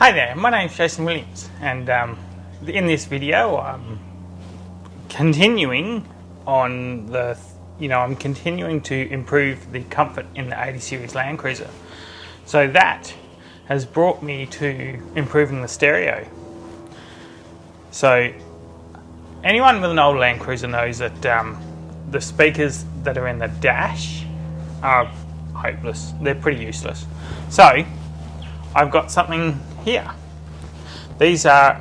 Hi there, my name's Jason Williams, and in this video I'm continuing on I'm continuing to improve the comfort in the 80 series Landcruiser. So that has brought me to improving the stereo. So anyone with an old Landcruiser knows that the speakers that are in the dash are hopeless. They're pretty useless. So I've got something here. These are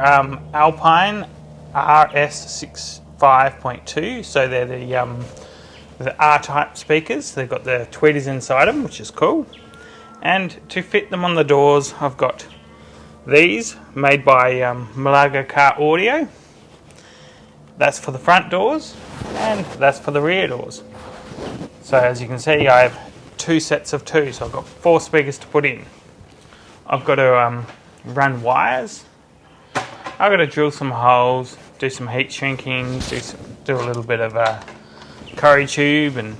Alpine R-65.2, so they're the R-type speakers. They've got the tweeters inside them, which is cool. And to fit them on the doors, I've got these made by Malaga car audio. That's for the front doors, and that's for the rear doors. So as you can see, I have two sets of two, so I've got 4 speakers to put in. I've got to run wires. I've got to drill some holes, do some heat shrinking, do a little bit of a curry tube and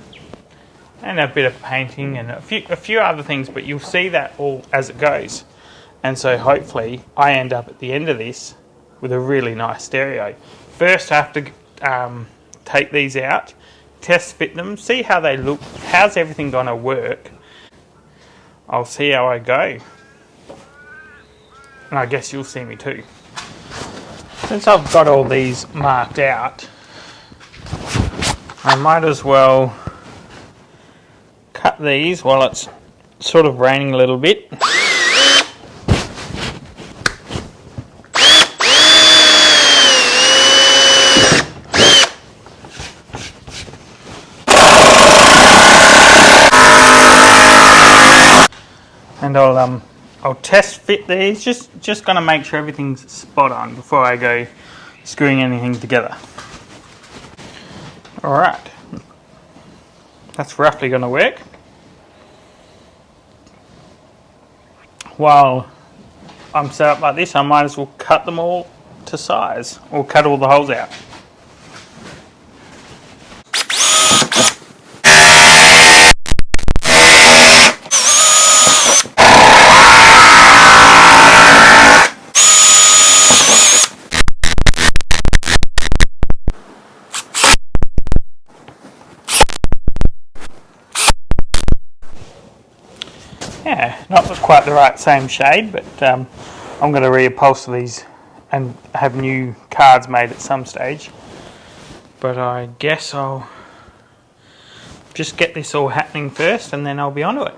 a bit of painting and a few other things, but you'll see that all as it goes. And so hopefully I end up at the end of this with a really nice stereo. First I have to take these out, test fit them, see how they look, how's everything going to work. I'll see how I go. And I guess you'll see me too. Since I've got all these marked out, I might as well cut these while it's sort of raining a little bit. And I'll test fit these, just gonna make sure everything's spot on before I go screwing anything together. Alright, that's roughly gonna work. While I'm set up like this, I might as well cut them all to size, or cut all the holes out. Yeah, not quite the right same shade, but I'm going to reupholster these and have new cards made at some stage. But I guess I'll just get this all happening first and then I'll be onto it.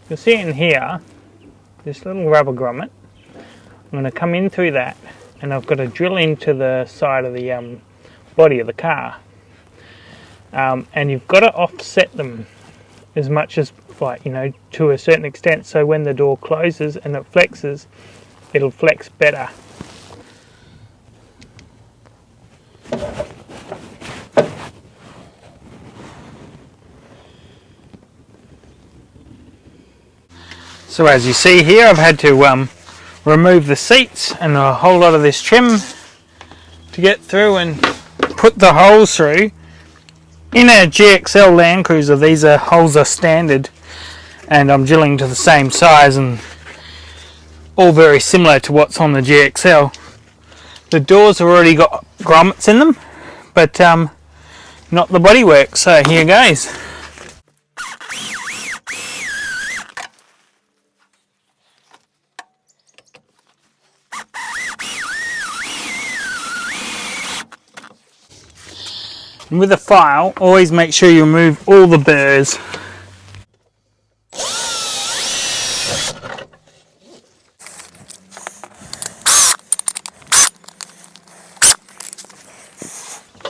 You'll see in here, this little rubber grommet. I'm going to come in through that, and I've got to drill into the side of the body of the car. And you've got to offset them as much as, to a certain extent, so when the door closes and it flexes, it'll flex better. So as you see here, I've had to remove the seats and a whole lot of this trim to get through and put the holes through. In a GXL Landcruiser, these holes are standard, and I'm drilling to the same size and all very similar to what's on the GXL. The doors have already got grommets in them, but not the bodywork, so here goes. And with a file, always make sure you remove all the burrs.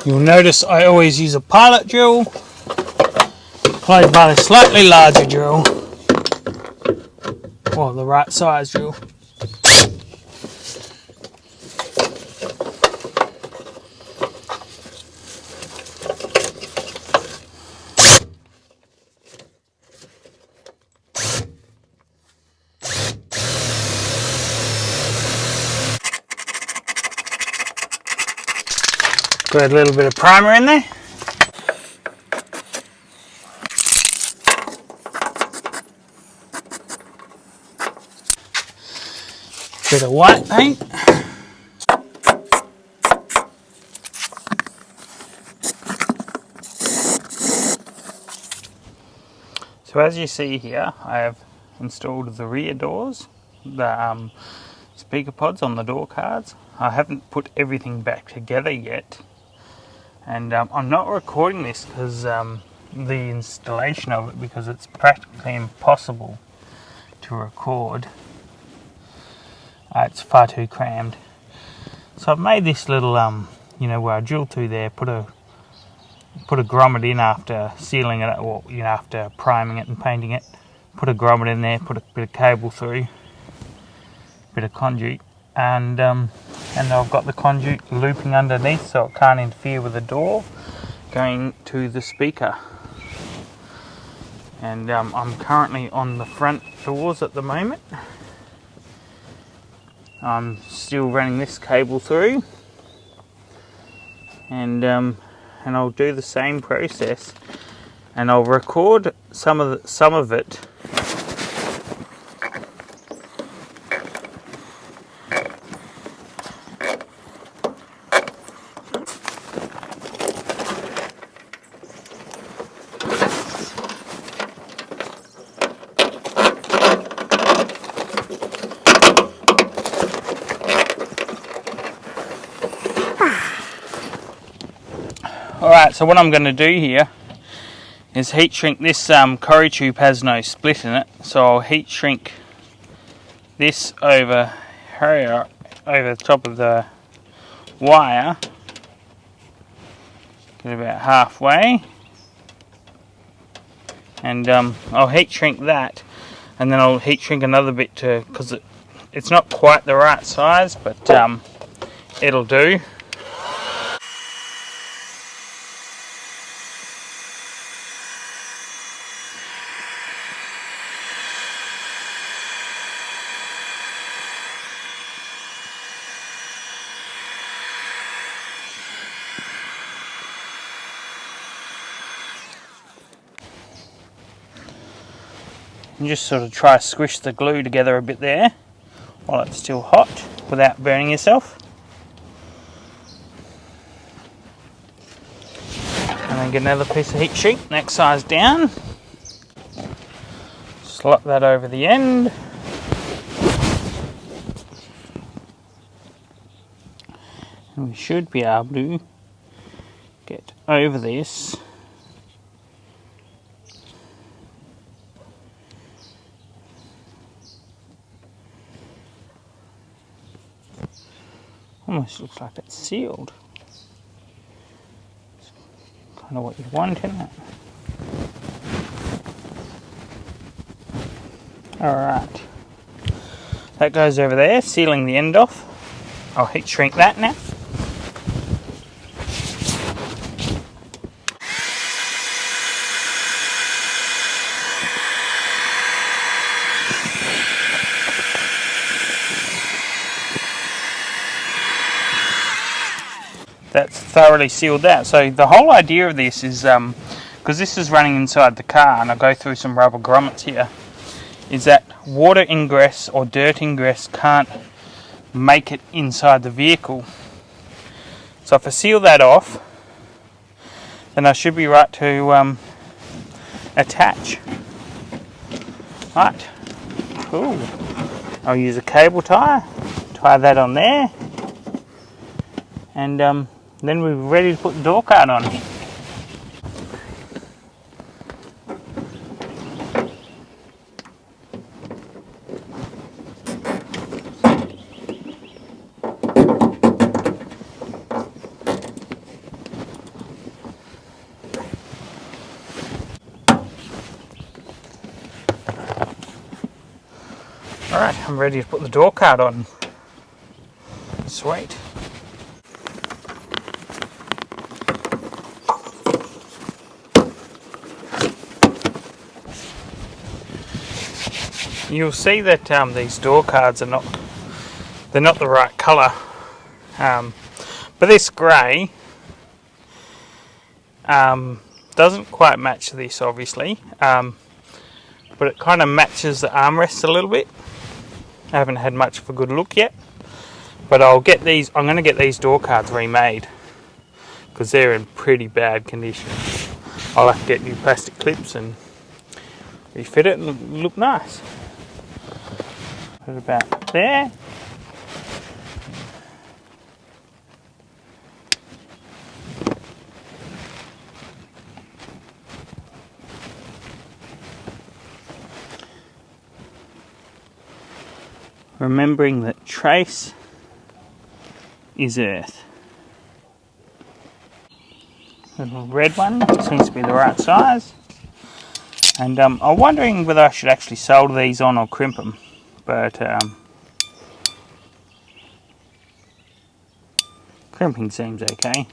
You'll notice I always use a pilot drill, followed by a slightly larger drill, or the right size drill. Got a little bit of primer in there. Bit of white paint. So as you see here, I have installed the rear doors, the speaker pods on the door cards. I haven't put everything back together yet, and I'm not recording this because the installation of it, because it's practically impossible to record. It's far too crammed. So I've made this little you know, where I drill through there, put a grommet in after sealing it, or you know, after priming it and painting it. Put a grommet in there, put a bit of cable through, bit of conduit, and I've got the conduit looping underneath so it can't interfere with the door going to the speaker. And I'm currently on the front doors at the moment. I'm still running this cable through, and I'll do the same process, and I'll record some of it. Alright, so what I'm going to do here is heat shrink this. Cory tube has no split in it, so I'll heat shrink this over the top of the wire, get about halfway, and I'll heat shrink that, and then I'll heat shrink another bit too, because it's not quite the right size, but it'll do. And just sort of try to squish the glue together a bit there while it's still hot without burning yourself. And then get another piece of heat shrink, next size down. Slot that over the end. And we should be able to get over this. Almost looks like it's sealed. It's kind of what you want, isn't it? Alright. That goes over there, sealing the end off. I'll heat shrink that now. That's thoroughly sealed out. So the whole idea of this is, because this is running inside the car, and I'll go through some rubber grommets here, is that water ingress or dirt ingress can't make it inside the vehicle. So if I seal that off, then I should be right to attach. Right, cool. I'll use a cable tie, tie that on there, and then we're ready to put the door card on. Alright, I'm ready to put the door card on. Sweet. You'll see that these door cards are not the right colour. But this grey doesn't quite match this, obviously, but it kind of matches the armrests a little bit. I haven't had much of a good look yet, but I'm going to get these door cards remade because they're in pretty bad condition. I'll have to get new plastic clips and refit it and look nice. Put it about there. Remembering that trace is earth. The little red one seems to be the right size. And I'm wondering whether I should actually solder these on or crimp them. But crimping seems okay.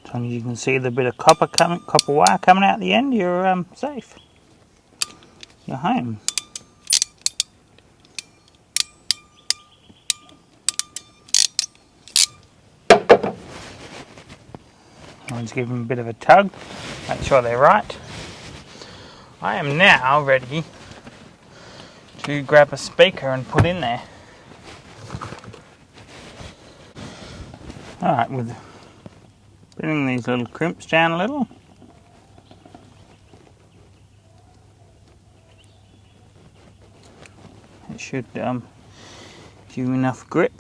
As long as you can see the bit of copper wire coming out the end, you're safe. You're home. Let's give them a bit of a tug, make sure they're right. I am now ready to grab a speaker and put in there. Alright, with bringing these little crimps down a little. It should give you enough grip.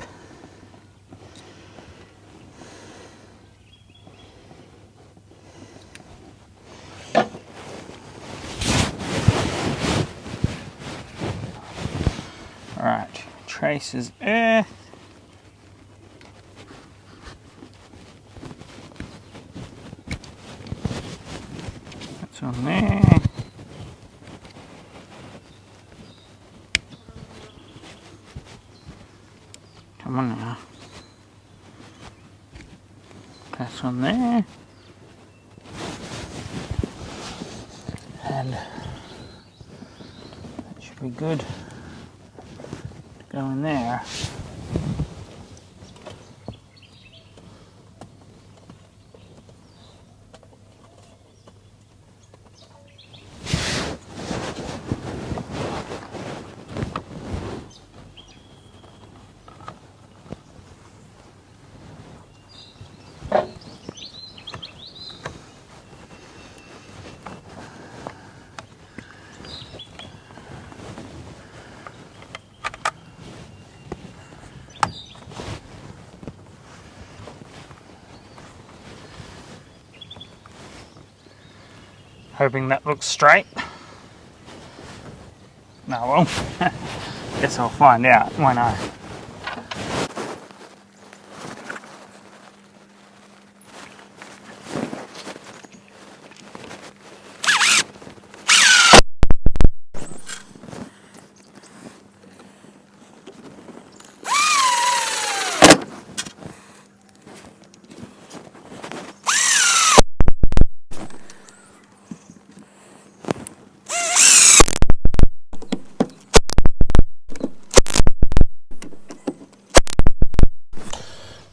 Alright, traces earth. That's on there. Come on now. That's on there. And that should be good to go in there. Hoping that looks straight. No, well, guess I'll find out, won't I?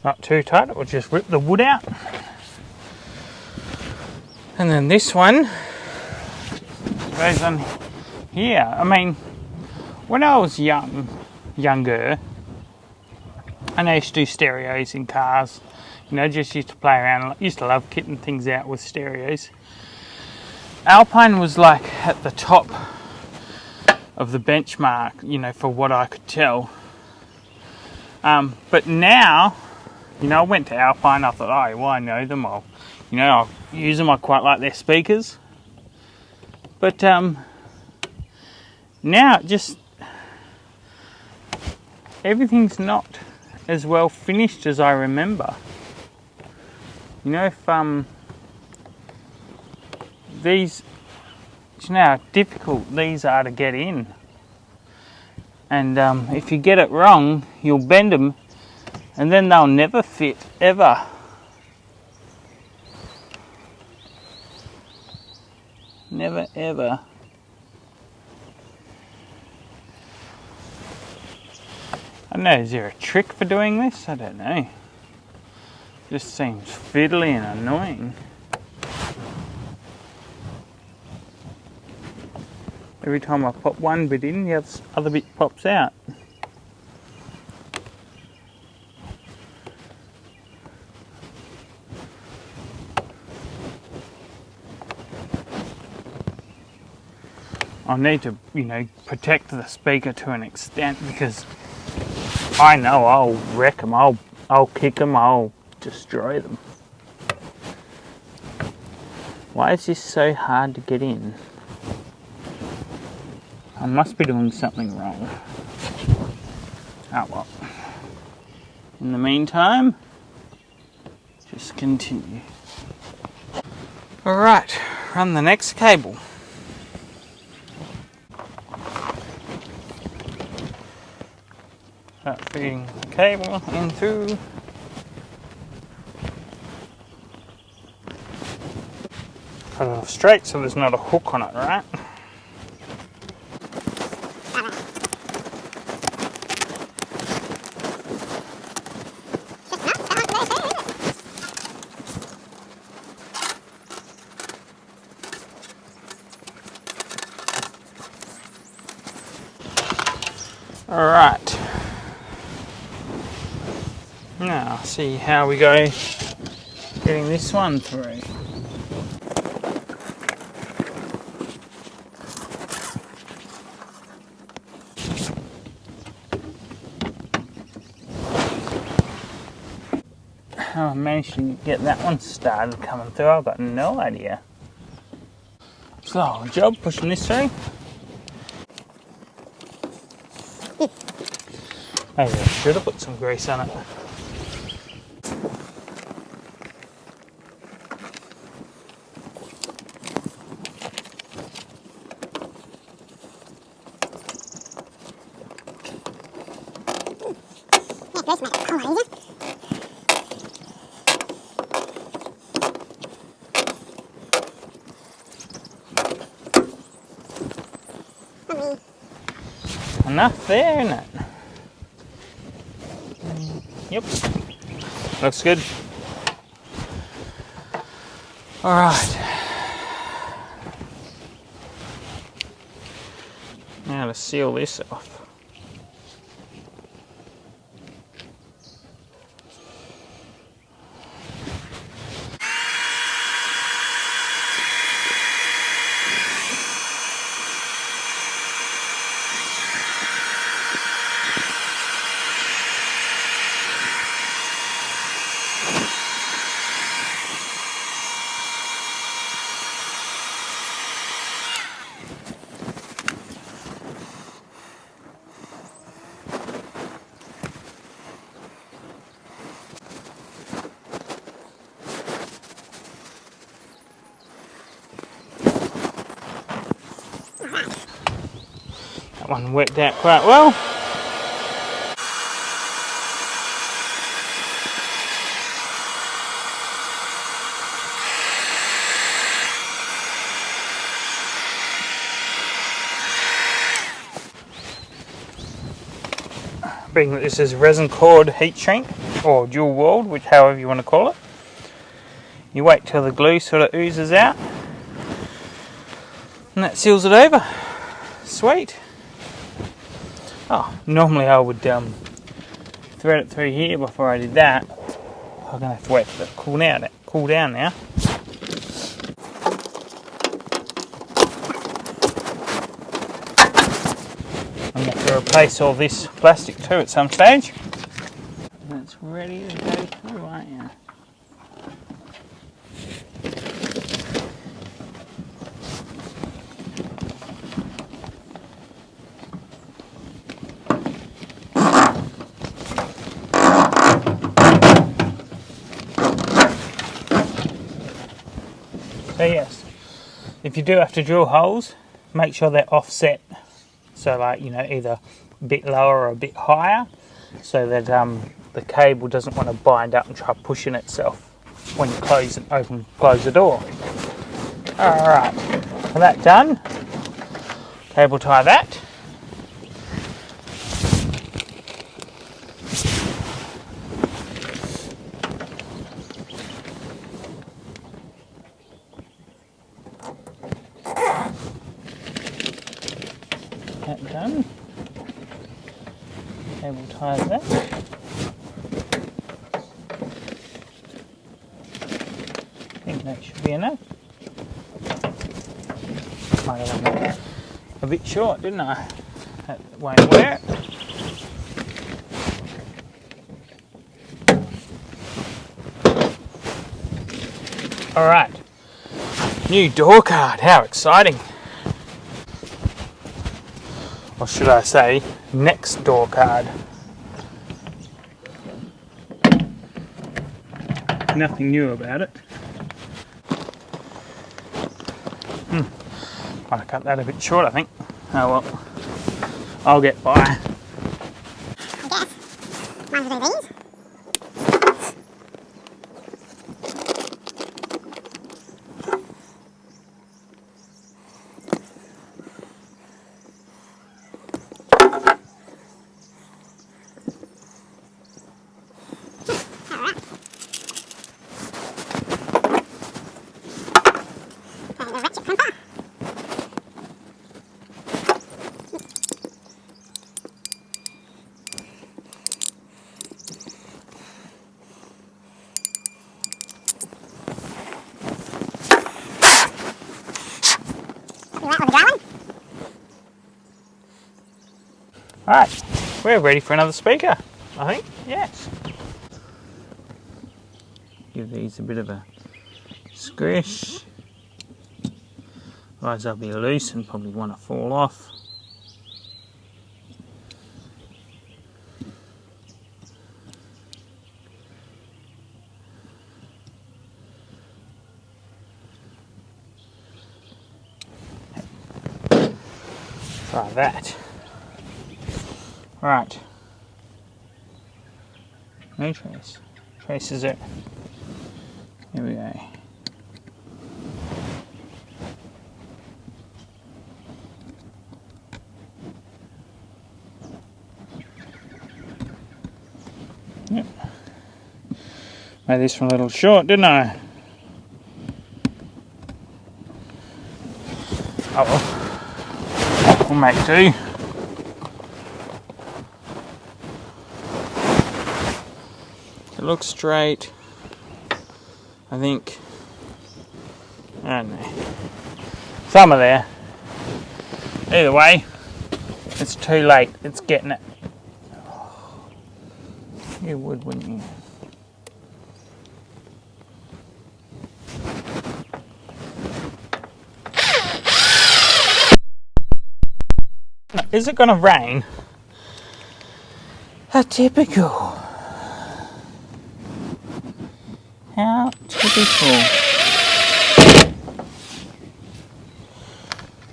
Not too tight, it will just rip the wood out. And then this one goes on here. I mean, when I was younger, and I used to do stereos in cars, you know, just used to play around, used to love kitting things out with stereos. Alpine was like at the top of the benchmark, you know, for what I could tell. But now You know, I went to Alpine, I thought, oh, well, I know them, I'll use them, I quite like their speakers. But now just everything's not as well finished as I remember. You know, if these, you know how difficult these are to get in, and if you get it wrong, you'll bend them, and then they'll never fit ever. Never ever. I don't know, is there a trick for doing this? I don't know. Just seems fiddly and annoying. Every time I pop one bit in, the other bit pops out. I need to, you know, protect the speaker to an extent, because I know I'll wreck them, I'll kick them, I'll destroy them. Why is this so hard to get in? I must be doing something wrong. Oh well. In the meantime, just continue. Alright, run the next cable. Start feeding the cable in through. Cut it off straight so there's not a hook on it, right? Alright. Now, see how we go getting this one through. How I managed to get that one started coming through, I've got no idea. So, job pushing this through. Maybe I should have put some grease on it. Enough there, isn't it? Yep. Looks good. Alright. Now to seal this off. That one worked out quite well. Being that this is resin cord heat shrink or dual walled, which however you want to call it, you wait till the glue sort of oozes out and that seals it over. Sweet. Oh, normally I would thread it through here before I did that. I'm gonna have to wait for it to cool down now. I'm going to have to replace all this plastic too at some stage. It's ready to go through, aren't you? So yes, if you do have to drill holes, make sure they're offset. So like, you know, either a bit lower or a bit higher, so that the cable doesn't want to bind up and try pushing itself when you close the door. Alright, with that done, cable tie that. That done. Cable ties that. I think that should be enough. Might have done a bit short, didn't I? That won't work. Alright, new door card, how exciting! Or should I say, next door card. Nothing new about it. Might have cut that a bit short, I think. Oh well, I'll get by. I guess. Might as well do these. Alright, we're ready for another speaker, I think. Yes. Give these a bit of a squish. Otherwise they'll be loose and probably want to fall off. Try that. Right. No trace. Traces it. Here we go. Yep. Made this one a little short, didn't I? Oh well. We'll make do. It looks straight. I think. I don't know. Some are there. Either way, it's too late. It's getting it. You would, wouldn't you? Is it going to rain? How typical. How typical.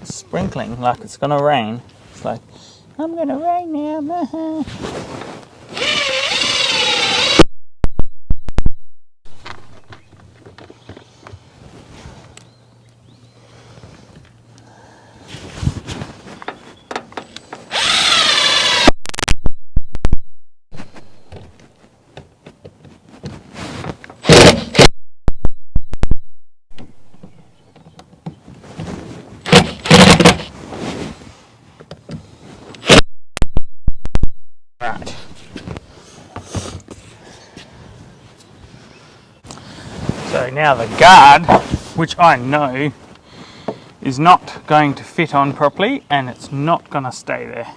It's sprinkling like it's going to rain. It's like, I'm going to rain now. Right. So now the guard, which I know is not going to fit on properly, and it's not going to stay there.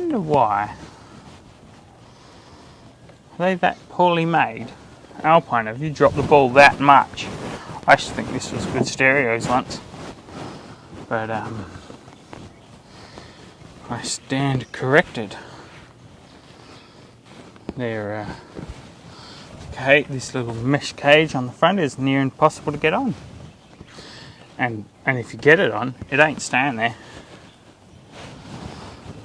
wonder why. Are they that poorly made? Alpine, have you dropped the ball that much? I used to think this was good stereos once. But I stand corrected. They're this little mesh cage on the front is near impossible to get on. And if you get it on, it ain't staying there.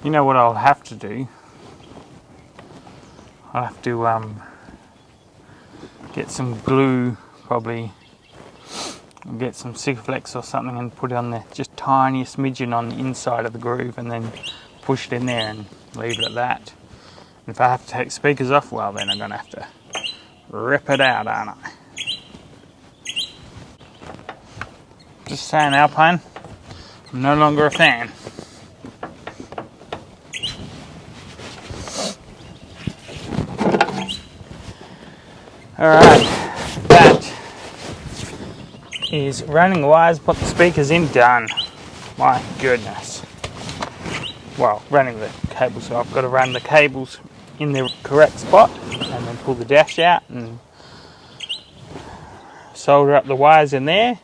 You know what I'll have to do? I'll have to get some glue, probably get some Sigflex or something and put it on the just tiniest smidgen on the inside of the groove and then push it in there and leave it at that. And if I have to take speakers off, well then I'm going to have to rip it out, aren't I? Just saying, Alpine, I'm no longer a fan. Alright, that is running the wires, put the speakers in, done. My goodness. Well, running the cables, so I've got to run the cables in the correct spot and then pull the dash out and solder up the wires in there.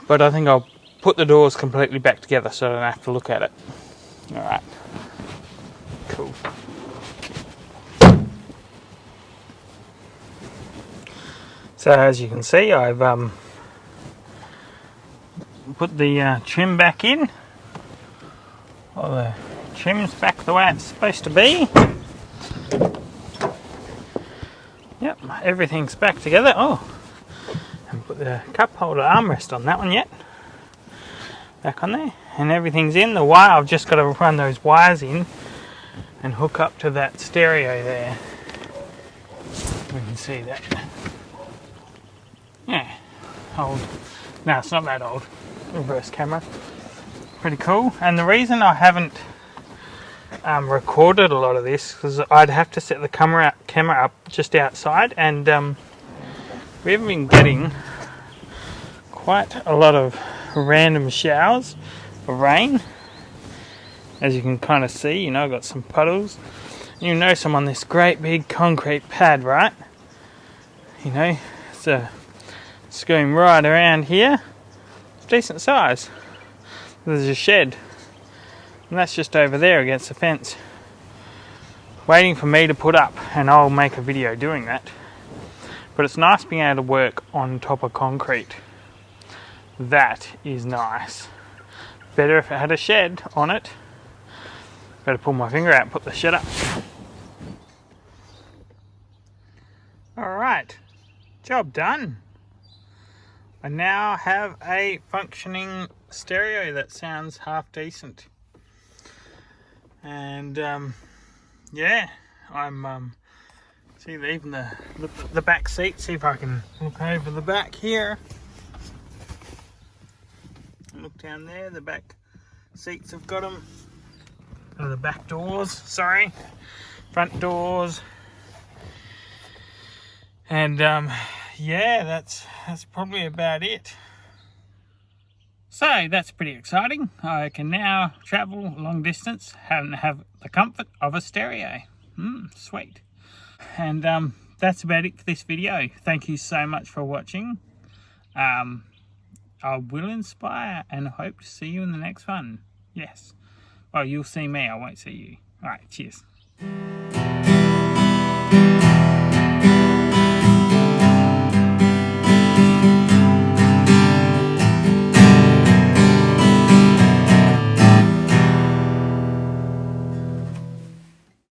But I think I'll put the doors completely back together so I don't have to look at it. Alright, cool. So as you can see, I've put the trim back in. Well, the trim's back the way it's supposed to be. Yep, everything's back together. Oh, and put the cup holder armrest on that one yet. Back on there, and everything's in. The wire, I've just got to run those wires in and hook up to that stereo there. We can see that. Yeah, old. No, it's not that old. Reverse camera. Pretty cool. And the reason I haven't recorded a lot of this because I'd have to set the camera up just outside, and we haven't been getting quite a lot of random showers of rain. As you can kind of see, you know, I've got some puddles. You notice I'm on this great big concrete pad, right? You know, it's going right around here. It's decent size. There's a shed, and that's just over there against the fence, waiting for me to put up, and I'll make a video doing that. But it's nice being able to work on top of concrete. That is nice. Better if it had a shed on it. Better pull my finger out and put the shed up. Alright, job done. I now have a functioning stereo that sounds half decent. And yeah, I'm see even the back seat. See if I can look over the back here. Look down there. The back seats have got them. Oh, the back doors. Sorry, front doors. And yeah, that's probably about it. So that's pretty exciting. I can now travel long distance and have the comfort of a stereo. Sweet. And that's about it for this video. Thank you so much for watching. I will inspire and hope to see you in the next one. Yes. Well, you'll see me, I won't see you. Alright, cheers.